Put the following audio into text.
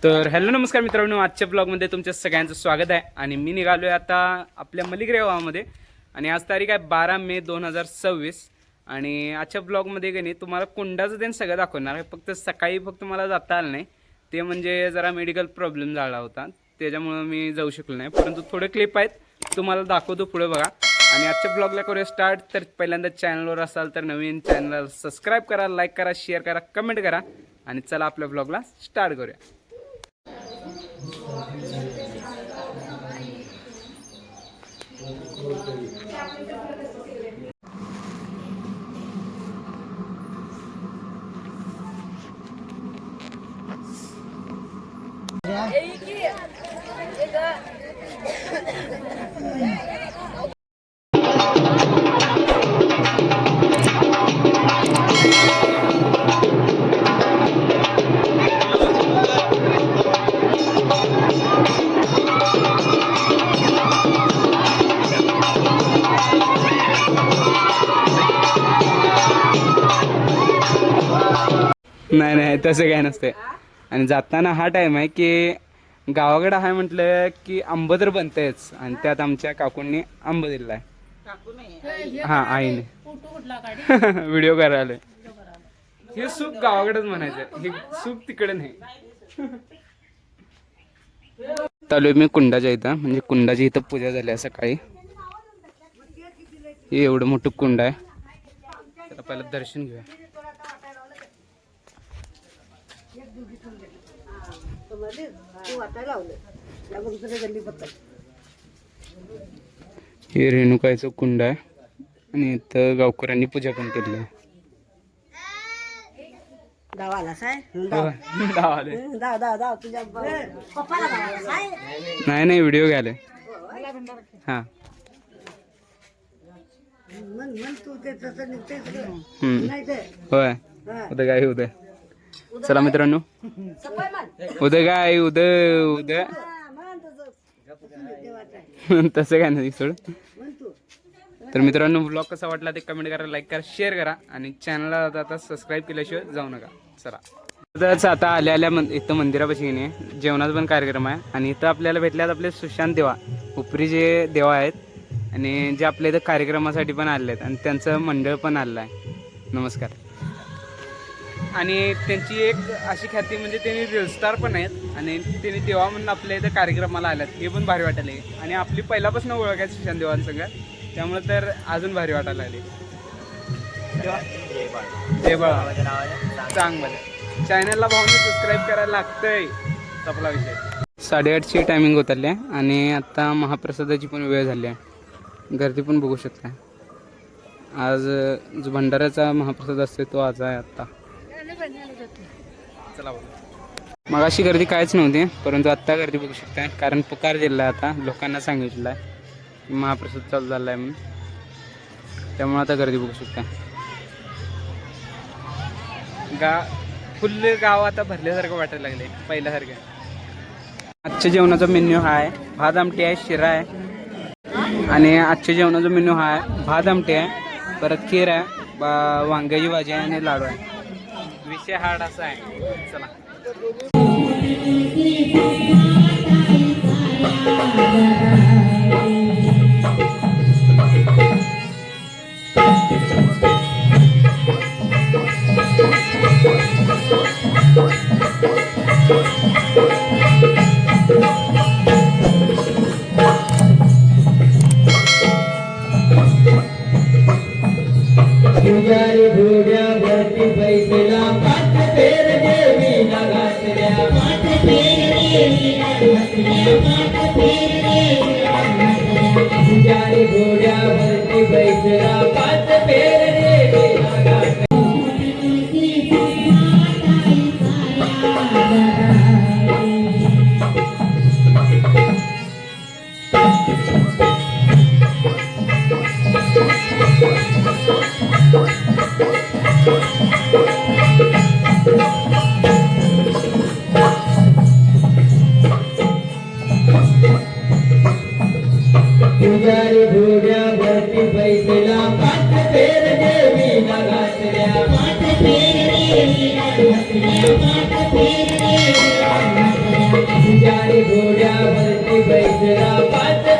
तर हॅलो नमस्कार मित्रांनो, आजच्या ब्लॉगमध्ये तुमच्या सगळ्यांचं स्वागत आहे. आणि मी निघालो आहे आता आपल्या मलिग्रे गावामध्ये आणि आज तारीख आहे 12 मे 2026. आणि आजच्या ब्लॉगमध्ये की नाही तुम्हाला कुंडाचं देणं सगळं दाखवणार आहे. फक्त सकाळी मला जाता आलं नाही, ते म्हणजे जरा मेडिकल प्रॉब्लेम झाला होता, त्याच्यामुळं मी जाऊ शकलो नाही. परंतु थोडे क्लिप आहेत तुम्हाला दाखवतो पुढे बघा. आणि आजच्या ब्लॉगला करूया स्टार्ट. तर पहिल्यांदा चॅनलवर असाल तर नवीन चॅनलला सबस्क्राईब करा, लाईक करा, शेअर करा, कमेंट करा आणि चला आपल्या ब्लॉगला स्टार्ट करूया. नाही नाही तसं काय नसते. आणि जाताना हा टाइम आहे की गावाकडे आहे म्हटलं की आंब तर बनतेच, आणि त्यात आमच्या काकूंनी आंब दिलेला आहे. हा आईने व्हिडिओ करायला. हे सूप गावाकडेच म्हणायचं, हे सूप तिकडे नाही. चालू मी कुंडाच्या इथं, म्हणजे कुंडाची इथं पूजा झाली आहे सकाळी. हे एवढं मोठं कुंड आहे. त्याला पहिलं दर्शन घेऊया. हे रेणुकायचं कुंड आहे आणि इथं गावकऱ्यांनी पूजा पण केली आहे. नाही नाही व्हिडिओ घ्यायला. हा होय उद्या काय उद्या. चला मित्रांनो, उद्या काय उद्या तसं काय नाही सोड. तर मित्रांनो, ब्लॉग कसा वाटला ते कमेंट करा, लाईक करा, शेअर करा आणि चॅनलला आता सबस्क्राईब केल्याशिवाय जाऊ नका. चला तरच आता आल्या इथं मंदिरापाशी नाही जेवणाचा पण कार्यक्रम आहे. आणि इथं आपल्याला भेटल्यात आपले सुशांत देवा उपरी जे देवा आहेत, आणि जे आपल्या इथं कार्यक्रमासाठी पण आले आहेत, आणि त्यांचं मंडळ पण आलेलं आहे. नमस्कार. आणि त्यांची एक अशी ख्याती म्हणजे त्यांनी रील स्टार पण आहेत, आणि त्यांनी देवा म्हणून आपल्या इथं कार्यक्रमाला आल्यात, हे पण भारी वाटायला. आणि आपली पहिल्यापासून ओळख आहे सुशांत देवांसंग, त्यामुळे तर अजून भारी वाटायला लागले. चांगलं चॅनलला भाऊने सबस्क्राईब करायला लागतंय. आपला विषय 8:30ची टायमिंग होतली आहे आणि आता महाप्रसादाची पण वेळ झाली आहे. गर्दी पण बघू शकता. आज जो भंडाऱ्याचा महाप्रसाद असतो तो आज आहे आत्ता. चला मग अशी गर्दी काहीच नव्हती, परंतु आत्ता गर्दी बघू शकता. कारण पुकार दिला आहे, आता लोकांना सांगितलं आहे महाप्रसाद चालू झाला आहे म्हणून, त्यामुळे आता गर्दी बघू शकता. फुल गाव आता भरल्यासारखं वाटायला लागले पहिल्यासारखं. आजच्या जेवणाचा मेन्यू हा आहे भात आमटी आहे, शिरा आहे. आणि आजच्या जेवणाचा मेन्यू हा आहे भात आमटी आहे, परत खीर आहे, वांग्याची भाजी आहे आणि लाडू आहे. विषय हार्ड असा आहे. चला घोड्यावरती बैसला घोड्यावरती बैसला पाच